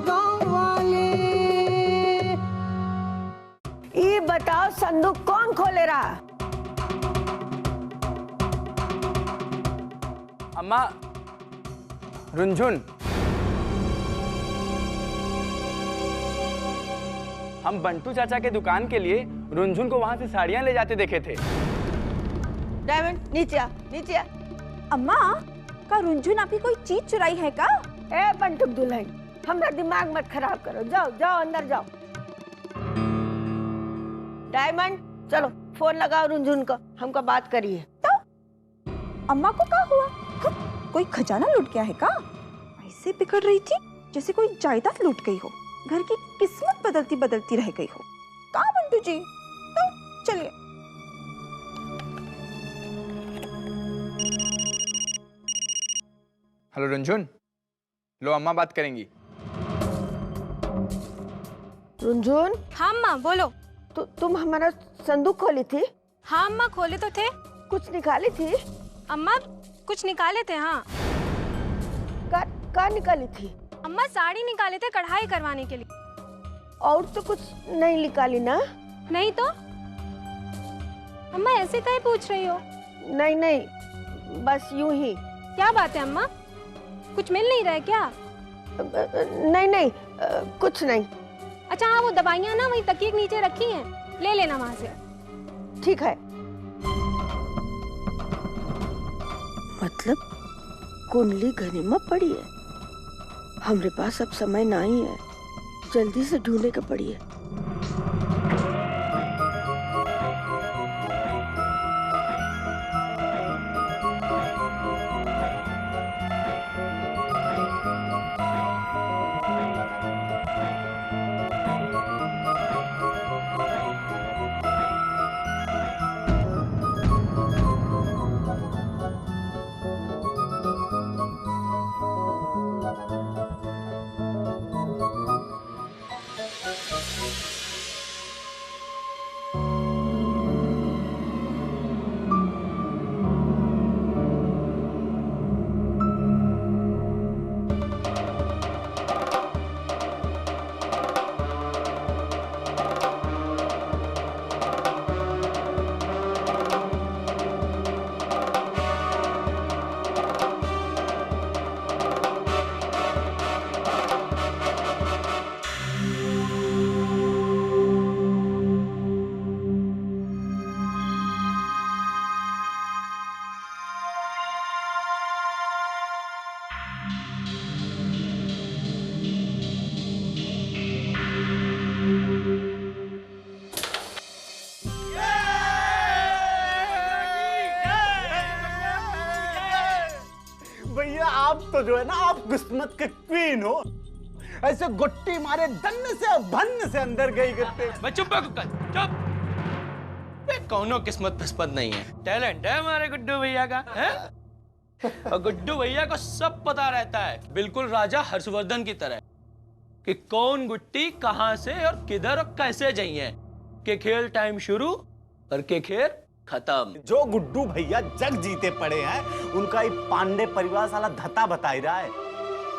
गाँव वाले। ये बताओ संदूक कौन खोले रहा? अम्मा, रुंझुन। हम बंटू चाचा के दुकान के लिए रुंझुन को वहां से साड़ियां ले जाते देखे थे। डायमंड नीचे आ, नीचे आ। अम्मा, का रुंझुन आपकी कोई चीज चुराई है का? ए बंटू दुल्हन, हमारा दिमाग मत खराब करो। जाओ जाओ अंदर जाओ। डायमंड चलो फोन लगाओ रुंझुन को, हमको बात करिए। तो अम्मा को क्या हुआ? कोई खजाना लूट गया है का? ऐसे बिगड़ रही थी जैसे कोई जायदाद लूट गई हो, घर की किस्मत बदलती बदलती रह गई हो। कहाँ बंटू जी? तो चलिए। हेलो रुंझुन, लो अम्मा बात करेंगी। रुंझुन। हाँ अम्मा बोलो। तुम हमारा संदूक खोली थी? हाँ अम्मा खोले तो थे। कुछ निकाली थी? अम्मा कुछ निकाले थे। हाँ। का निकाली थी? अम्मा साड़ी निकाले थे कढ़ाई करवाने के लिए। और तो कुछ नहीं निकाली ना? नहीं तो? अम्मा ऐसे काहे पूछ रही हो? नहीं नहीं, बस यूं ही। क्या बात है अम्मा, कुछ मिल नहीं रहा है क्या? नहीं नहीं, कुछ नहीं। अच्छा हाँ, वो दवाइयाँ ना वही तकिए के नीचे रखी हैं, ले लेना वहाँ से। ठीक है। मतलब कुंडली गनीमत पड़ी है। हमारे पास अब समय नहीं है, जल्दी से ढूंढने का पड़ी है। भैया आप तो जो है ना, आप किस्मत के क्वीन हो। ऐसे गुट्टी मारे धन्न से भन्न से अंदर गई करते। मैं चुप चुप। कौनो किस्मत फिस्मत नहीं है, टैलेंट है हमारे गुड्डू भैया का है? और गुड्डू भैया को सब पता रहता है, बिल्कुल राजा हर्षवर्धन की तरह, कि कौन गुट्टी कहां से और किधर और कैसे जाइए। के खेल टाइम शुरू और के खेल खत्म। जो गुड्डू भैया जग जीते पड़े हैं, उनका ही पांडे परिवार साला धता बता ही रहा है।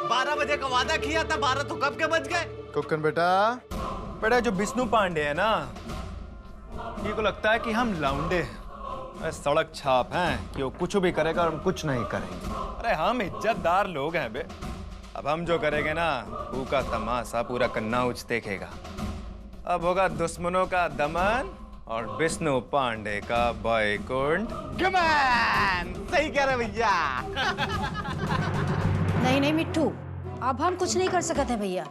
12 बजे का वादा किया था, 12 तो कब के बज गए? कुक्कन बेटा जो विष्णु पांडे है ना, ये को लगता है कि हम लौंडे सड़क छाप हैं कि वो कुछ भी करेगा और हम कुछ नहीं करेंगे। अरे हम इज्जतदार लोग हैं बे। अब हम जो करेंगे ना, का तमाशा पूरा कन्नौज देखेगा। अब होगा दुश्मनों का दमन और विष्णु पांडे का बैकुंठ गमन। सही कह रहे भैया। नहीं नहीं मिट्ठू, अब हम कुछ नहीं कर सकते हैं भैया।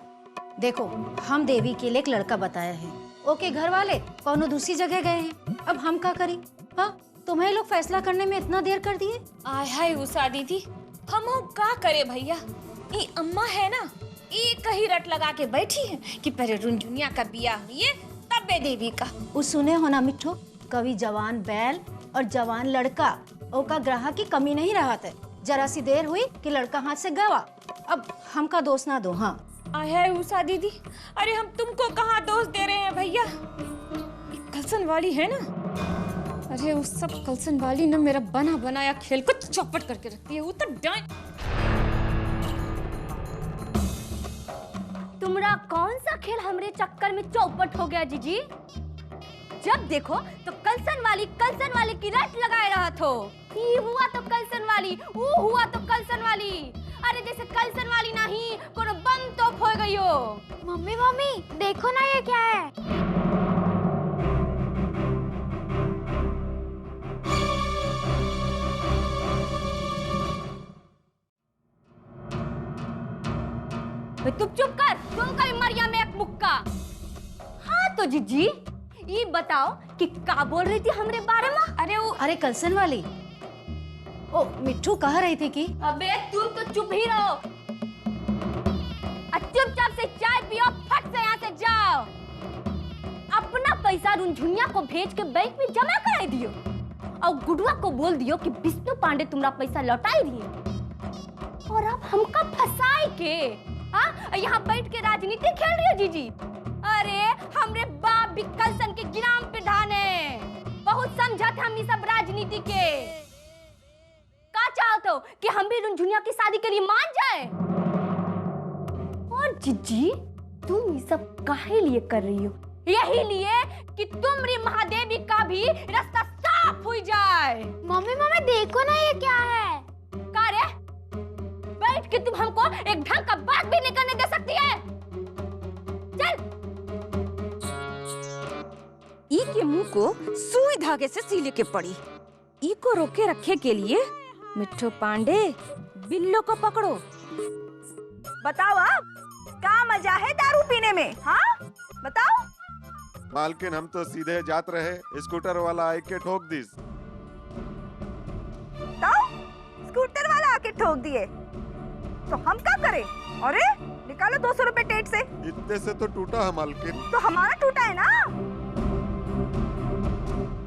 देखो, हम देवी के लिए एक लड़का बताया है, ओके घर वाले कौनो दूसरी जगह गए हैं, अब हम क्या करी? हाँ, तुम्हें लोग फैसला करने में इतना देर कर दिए। आय हाय उषा दीदी, हम का करे भैया? ये अम्मा है ना, ये कहीं रट लगा के बैठी है कि पहले रुनझुनिया का बियाह हुई तब देवी का। उस सुने हो ना मिट्ठू, कभी जवान बैल और जवान लड़का ओका ग्राहक की कमी नहीं रहा था। जरा सी देर हुई कि लड़का हाथ से गवा, अब हमका दोष ना दो। हाँ आय हाय उषा दीदी, अरे हम तुमको कहाँ दोष दे रहे हैं भैया? कलसन वाली है ना, अरे उस सब कलसन वाली ना मेरा बना बनाया खेल को चौपट करके रखती है। वो तो खेल हमरे चक्कर में चौपट हो गया जीजी। जब देखो तो कलसन वाली की रट लगाए रहा थो। ये हुआ तो कलसन वाली, वो हुआ तो कलसन वाली। अरे जैसे कलसन वाली नहीं कोनो बम तोप हो गई हो। मम्मी मम्मी देखो ना ये क्या है। तुम चुप कर, तुम कभी मरिया में एक मुक्का। हाँ तो जीजी ये बताओ कि क्या बोल रही थी हमरे बारे में? अरे कलसन वाली, ओ मिट्ठू कह रही थी कि अबे तुम तो चुप ही रहो। चुपचाप से चाय पियो, फट से यहाँ से जाओ। अपना पैसा रुनझुनिया को भेज के बैंक में जमा कराई दियो और गुडुआ को बोल दियो कि विष्णु पांडे तुम्हारा पैसा लौटाई दिए। और अब हमका फंसाए के यहाँ बैठ के राजनीति खेल रही हो जीजी। अरे हमरे बाप भी कलसन के गिराम पे ढाने बहुत समझा थे हम ये सब राजनीति के। क्या चाहते हो कि हम भी रुनझुनिया की शादी के लिए मान जाए? और जीजी तुम ये सब काहे लिए कर रही हो? यही लिए कि तुमरी महादेवी का भी रास्ता साफ हो जाए। मम्मी मम्मी देखो ना ये क्या है। का रे? बैठ के तुम हमको एक ढंग का बात भी नहीं करने दे सकती है। चल। ई के मुंह को सुई धागे से सीले के पड़ी। ई को रोके रखे के लिए मिट्ठू पांडे बिल्लो को पकड़ो। बताओ आप क्या मजा है दारू पीने में? हाँ बताओ। मालकिन हम तो सीधे जात रहे, स्कूटर वाला आके के ठोक दिस। स्कूटर वाला आके ठोक दिए तो हम क्या करें? अरे निकालो 200 रुपए टेट से। इतने से तो टूटा है मालकिन। तो हमारा टूटा है ना।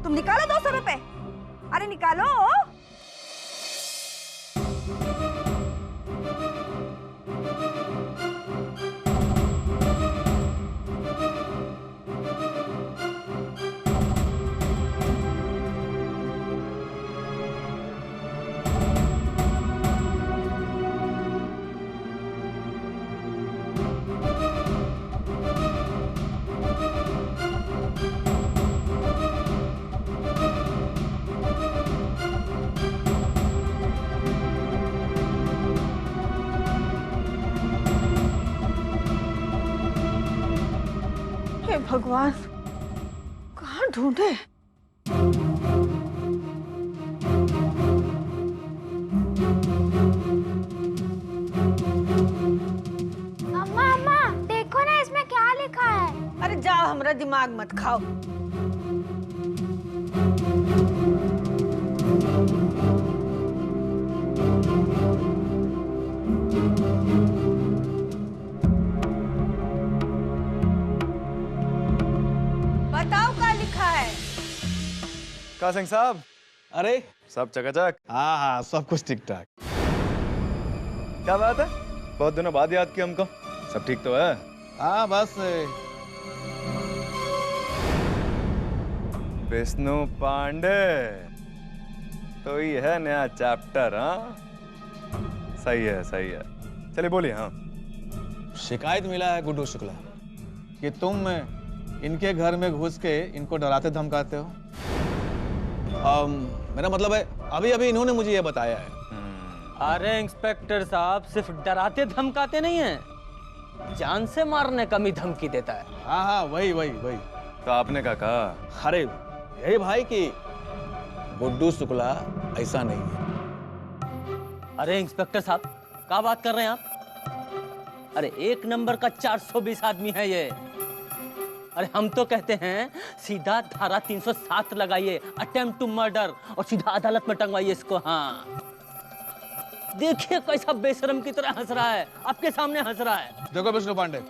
तुम निकालो 200 रुपए। अरे निकालो। भगवान कहाँ ढूंढे? अम्मा अम्मा देखो ना इसमें क्या लिखा है। अरे जाओ, हमरा दिमाग मत खाओ। का सिंह साहब? अरे सब चकाचक? हाँ हाँ सब कुछ ठीक ठाक। क्या बात है, बहुत दिनों बाद याद किया हमको। सब ठीक तो है? हाँ बस विष्णु पांडे तो ये है नया चैप्टर। हाँ सही है सही है। चलिए बोलिए। हाँ शिकायत मिला है गुड्डू शुक्ला कि तुम इनके घर में घुस के इनको डराते धमकाते हो। मेरा मतलब है अभी अभी इन्होंने मुझे ये बताया है। अरे इंस्पेक्टर साहब सिर्फ डराते धमकाते नहीं है, जान से मारने का भी धमकी देता है। हाँ हाँ वही वही वही। तो आपने क्या कहा? अरे यही भाई कि गुड्डू शुक्ला ऐसा नहीं है। अरे इंस्पेक्टर साहब क्या बात कर रहे हैं आप? अरे एक नंबर का 420 आदमी है ये। अरे हम तो कहते हैं सीधा धारा 307 लगाइए, अटेम्प्ट टू मर्डर, और सीधा अदालत में टंगवाइए इसको। हाँ देखिए कैसा बेशरम की तरह हंस रहा है, आपके सामने हंस रहा है। देखो विष्णु पांडे,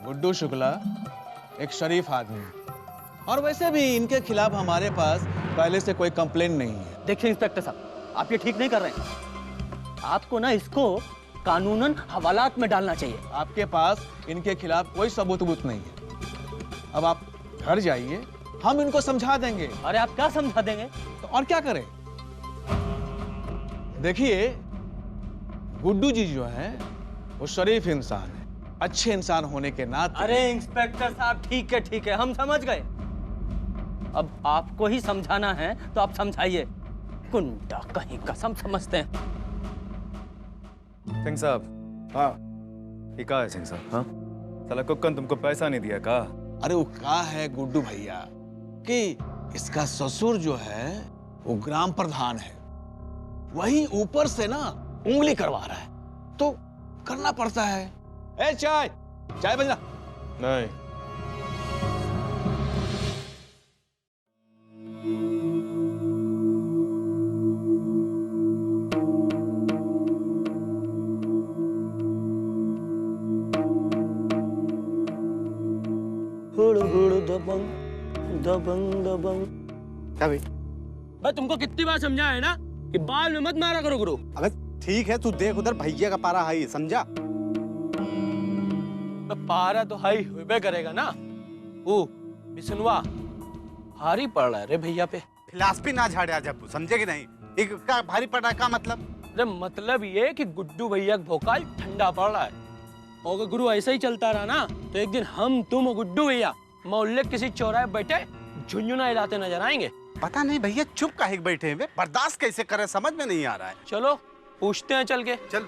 गुड्डू शुक्ला एक शरीफ आदमी है और वैसे भी इनके खिलाफ हमारे पास पहले से कोई कंप्लेंट नहीं है। देखिए इंस्पेक्टर साहब आप ये ठीक नहीं कर रहे हैं। आपको ना इसको कानूनन हवालात में डालना चाहिए। आपके पास इनके खिलाफ कोई सबूत नहीं है। अब आप घर जाइए, हम इनको समझा देंगे। अरे आप क्या समझा देंगे? तो और क्या करें? देखिए गुड्डू जी जो हैं वो शरीफ इंसान है अच्छे इंसान होने के नाते। अरे इंस्पेक्टर साहब ठीक है, हम समझ गए। अब आपको ही समझाना है तो आप समझाइए। गुंडा कहीं कसम समझते हैं। सिंह साहब। हाँ। ये कहा है सिंह साहब? हाँ, साला कुक्कन तुमको पैसा नहीं दिया का? अरे वो कहा है गुड्डू भैया कि इसका ससुर जो है वो ग्राम प्रधान है, वही ऊपर से ना उंगली करवा रहा है, तो करना पड़ता है। ए चाय बजना। नहीं। क्या भाई? मैं तुमको कितनी बार समझाया है ना कि बाल में मत मारा करो गुरु। अबे ठीक है, तू देख उधर भैया का पारा हाई, समझा? तो पारा तो हाई हुए करेगा ना। वो बिसनुआ भारी पड़ रहा है रे भैया पे। फिलासफी ना झाड़े आज अब, समझे कि नहीं? एक का भारी पड़ रहा है, का मतलब? अरे मतलब ये कि गुड्डू भैया का भोकाल ठंडा पड़ रहा है। और अगर गुरु ऐसा ही चलता रहा ना तो एक दिन हम तुम और गुड्डू भैया मोहल्ले किसी चौराहे बैठे झुंझुना हिलाते नजर आएंगे। पता नहीं भैया चुप काहे बैठे हैं, बर्दाश्त कैसे करे समझ में नहीं आ रहा है। चलो पूछते हैं चल के। चल।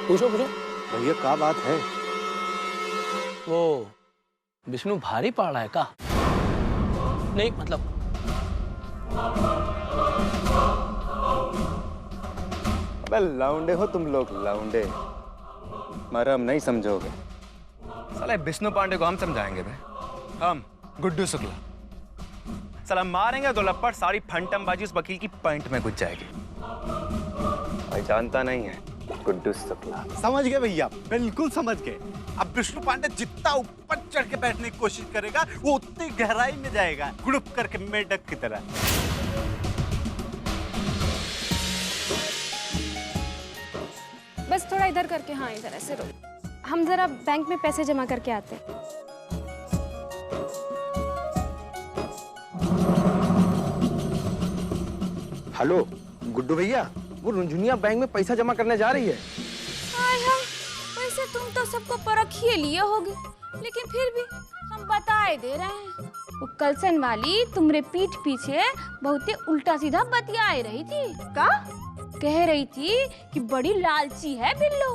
पूछो भैया क्या बात है? वो विष्णु भारी पड़ रहा है का? नहीं मतलब अबे लौंडे हो तुम लोग, लौंडे। मरम नहीं समझोगे। साला विष्णु पांडे को हम समझाएंगे बे। हम गुड्डू शुक्ला। साला मारेंगे दो लपड़, सारी फंटमबाजी उस वकील की पैंट में घुस जाएगी। भाई जानता नहीं है गुड्डू शुक्ला। समझ गए भैया, बिल्कुल समझ गए। अब विष्णु पांडे जितना ऊपर चढ़ के बैठने की कोशिश करेगा वो उतनी गहराई में जाएगा, गुड़ुप करके मेढक की तरह। बस थोड़ा इधर करके, हाँ इधर ऐसे रो। हम जरा बैंक में पैसे जमा करके आते हैं। हेलो गुड्डू भैया, वो रुंझुनिया बैंक में पैसा जमा करने जा रही है। वैसे तुम तो सबको परख ही लिए होगे, लेकिन फिर भी हम बताए दे रहे हैं। वो कलसन वाली तुम्हारे पीठ पीछे बहुत ही उल्टा सीधा बतियाए रही थी। का? कह रही थी कि बड़ी लालची है बिल्लो,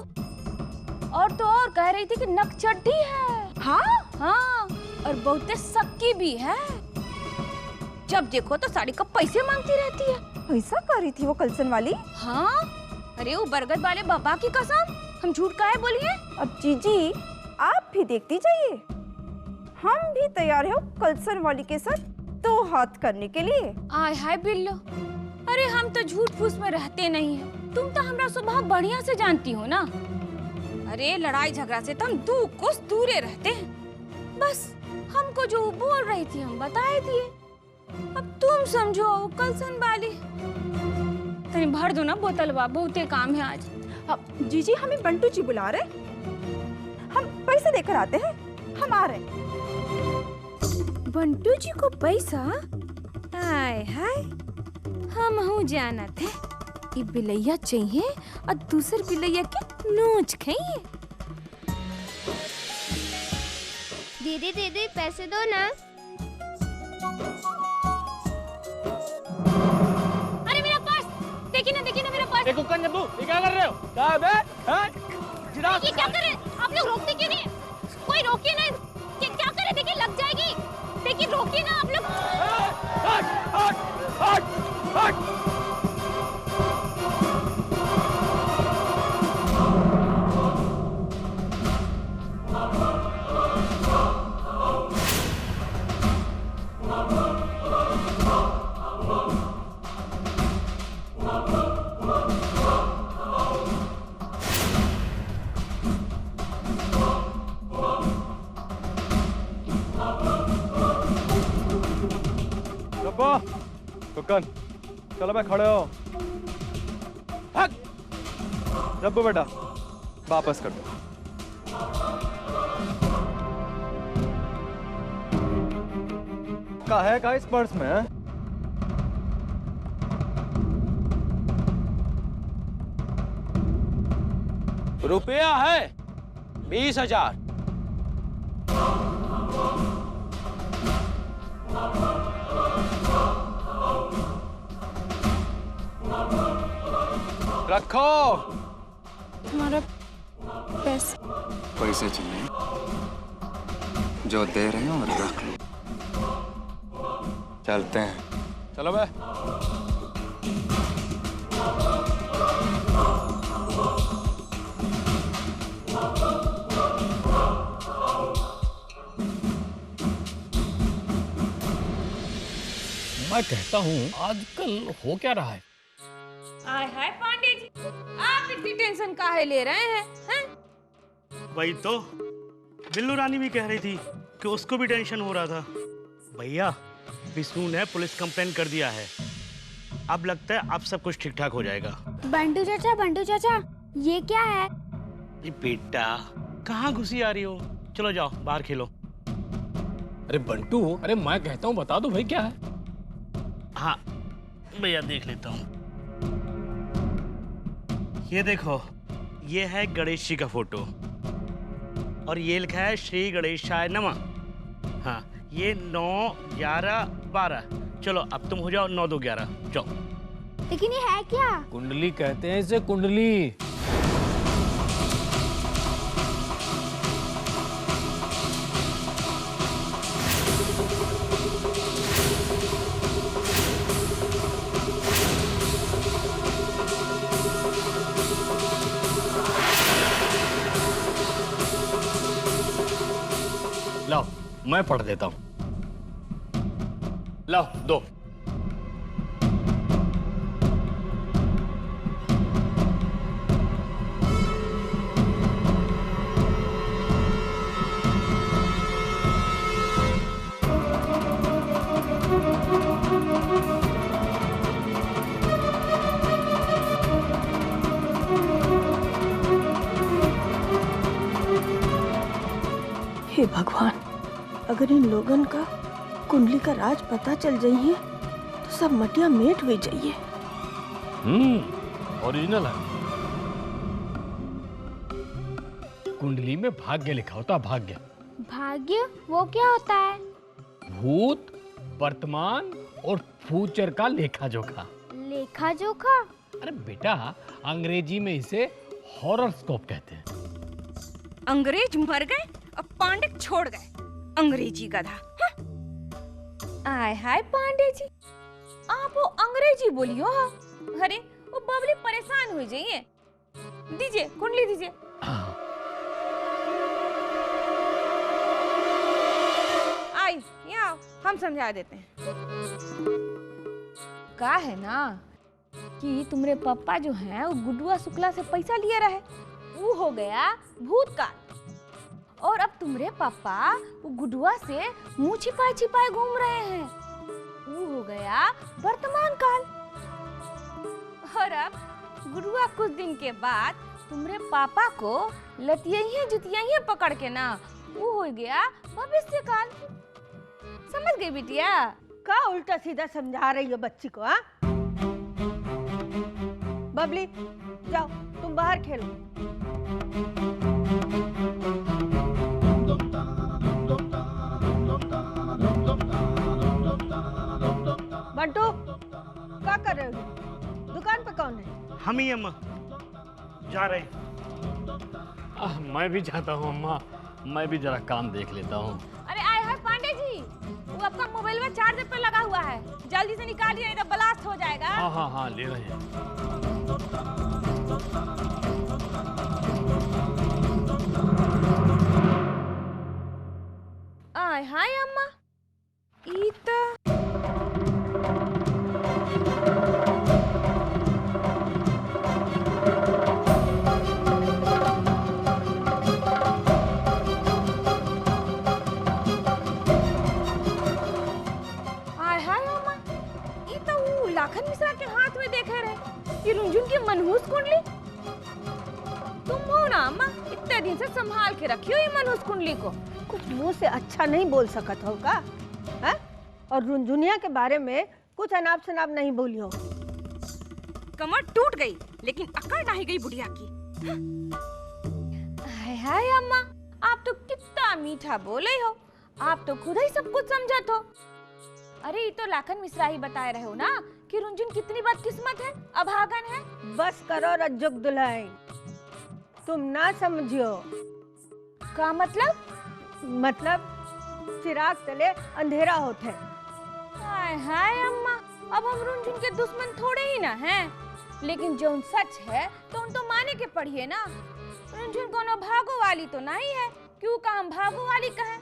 और तो और कह रही थी कि नकचड्डी है। हाँ, और बहुत सक्की भी है। जब देखो तो साड़ी का पैसे मांगती रहती है। ऐसा कर रही थी वो कलसन वाली? हाँ, अरे वो बरगद वाले बाबा की कसम, हम झूठ काहे बोलिए। अब जीजी आप भी देखती जाइए, हम भी तैयार हो कलसन वाली के साथ दो हाथ करने के लिए। आय हाय बिल्लो, अरे हम तो झूठ फूस में रहते नहीं हैं। तुम तो हमारा स्वभाव बढ़िया से जानती हो ना। अरे लड़ाई झगड़ा से तो हम दो कोस दूरे रहते हैं। बस हमको जो बोल रही थी हम बताए दिए। अब तुम समझो कलसन वाली। तनी भर दो ना बोतलवा, बहुते काम है आज। अब जीजी हमें बंटू जी बुला रहे, हम पैसे देकर आते हैं, हम आ रहे। बंटू जी को पैसा? हाय हाय, हम हूँ जाना थे ये बिलैया चाहिए और दूसर बिलैया के नोच खाइए। दीदी दीदी पैसे दो ना। अरे मेरा पर्स देखिए ना मेरा पर्स। देखो कंजू, ये क्या कर रहे हो? क्या है बे? हैं? ये क्या कर रहे हैं? आप लोग रोकते क्यों नहीं? कोई रोकिए ना, क्या कर रहे? देखिए लग जाएगी। देखिए रोकिए ना आप लोग। हट! कुक्कन चलो मैं खड़े हो। जब्बू बेटा वापस कर दो। का है का इस पर्स में? रुपया है 20,000। रखो। तुम्हारा पैसे पैसे चाहिए जो दे रहे हो और रख लो। चलते हैं। चलो बे। मैं कहता हूँ आजकल हो क्या रहा है? आय हाय पांडे जी, आप इतनी टेंशन काहे ले रहे हैं? वही तो बिल्लू रानी भी कह रही थी कि उसको भी टेंशन हो रहा था। भैया विष्णु ने पुलिस कंप्लेन कर दिया है। अब लगता है अब सब कुछ ठीक ठाक हो जाएगा। बंटू चाचा ये क्या है? ये बेटा कहाँ घुसी आ रही हो? चलो जाओ बाहर खेलो। अरे बंटू, अरे मैं कहता हूँ बता दो भाई क्या है? हाँ भैया देख लेता हूँ। ये देखो, ये है गणेश जी का फोटो और ये लिखा है श्री गणेशाय नमः। हाँ, ये 9, 11, 12। चलो अब तुम हो जाओ 9, 2, 11 जाओ। लेकिन ये है क्या? कुंडली कहते हैं इसे, कुंडली। लाओ मैं पढ़ देता हूं। लाओ दो। हे भगवान, अगर इन लोगन का कुंडली का राज पता चल जाइए तो सब मटिया मेट हुई जाइए। ओरिजिनल है। कुंडली में भाग्य लिखा होता, भाग्य। भाग्य वो क्या होता है? भूत, वर्तमान और फ्यूचर का लेखा जोखा। लेखा जोखा? अरे बेटा, अंग्रेजी में इसे हॉरोस्कोप कहते हैं। अंग्रेज मर गए और पांडे छोड़ गए। अंग्रेजी गधा। आय हाय पांडे जी, आप वो अंग्रेजी बोलियो। अरे वो बबली परेशान हो जाइए। दीजिए कुंडली दीजिए। आई यहाँ हम समझा देते हैं। का है ना कि तुम्हारे पापा जो हैं वो गुड्डुआ शुक्ला से पैसा लिए रहे, वो हो गया भूतकाल। और अब तुम्हारे पापा वो गुड्डुआ से मुंह छिपाए छिपाए घूम रहे हैं, वो हो गया वर्तमान काल। और अब गुड्डुआ कुछ दिन के बाद तुम्हारे पापा को लतियाइए जुतियाइए पकड़ के ना, वो हो गया भविष्य काल। समझ गई बिटिया? का उल्टा सीधा समझा रही हो बच्ची को? हाँ बबली, जाओ तुम बाहर खेलो। बंटू, क्या कर रहे हो? दुकान पे कौन है? हम ही अम्मा जा रहे। मैं भी जाता हूँ अम्मा, मैं भी जरा काम देख लेता हूँ। अरे आए हाय पांडे जी, वो आपका मोबाइल में चार्जर पे लगा हुआ है, जल्दी से निकालिए नहीं तो ब्लास्ट हो जाएगा। हाँ हाँ हाँ, ले रहे हैं। आय हाय अम्मा, ईता लाखन मिश्रा के हाथ में देखे रहे ये रुंझुन की मनहूस कुंडली। तुम हो ना अम्मा, इतने दिन से संभाल के रखी हो ये मनहूस कुंडली को। कुछ मुंह से अच्छा नहीं बोल सकत हो का? है? और रुंझुनिया के बारे में कुछ अनाप शनाप नहीं बोली हो। कमर टूट गई लेकिन अकड़ नहीं गई बुढ़िया की। हाय हाय अम्मा, आप तो कितना मीठा बोले हो। आप तो खुद ही सब कुछ समझत हो। अरे ये तो लाखन मिश्रा ही बताए रहे हो ना कि रुंझुन कितनी बदकिस्मत है, अभागन है। बस करो रज्जुक दुल्हन, तुम ना समझियो। का मतलब? मतलब चिराग तले अंधेरा होते। हाय हाय अम्मा, अब हम रुंझुन के दुश्मन थोड़े ही ना हैं, लेकिन जो सच है तो उन तो माने के पढ़िए ना। रुंझुन कोनो भागो वाली तो नहीं है, क्यों का हम भागो वाली कहें।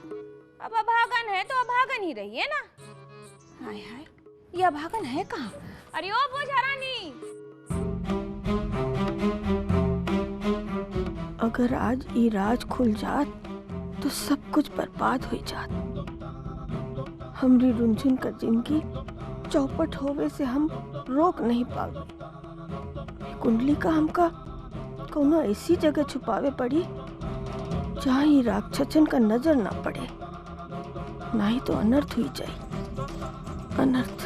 अब अभागन है तो अभागन ही रहिए ना। हाय हाय, ये अभागन है कहाँ? अरे ओ बोझा रानी, अगर आज ये राज खुल जात तो सब कुछ बर्बाद हो जात। हमरी रुंझुन का जिंदगी चौपट होवे से हम रोक नहीं पावे। कुंडली का हमका कोनो ऐसी जगह छुपावे पड़ी जहाँ ये राक्षसन का नजर ना पड़े, नहीं तो अनर्थ हुई जाए। अनर्थ।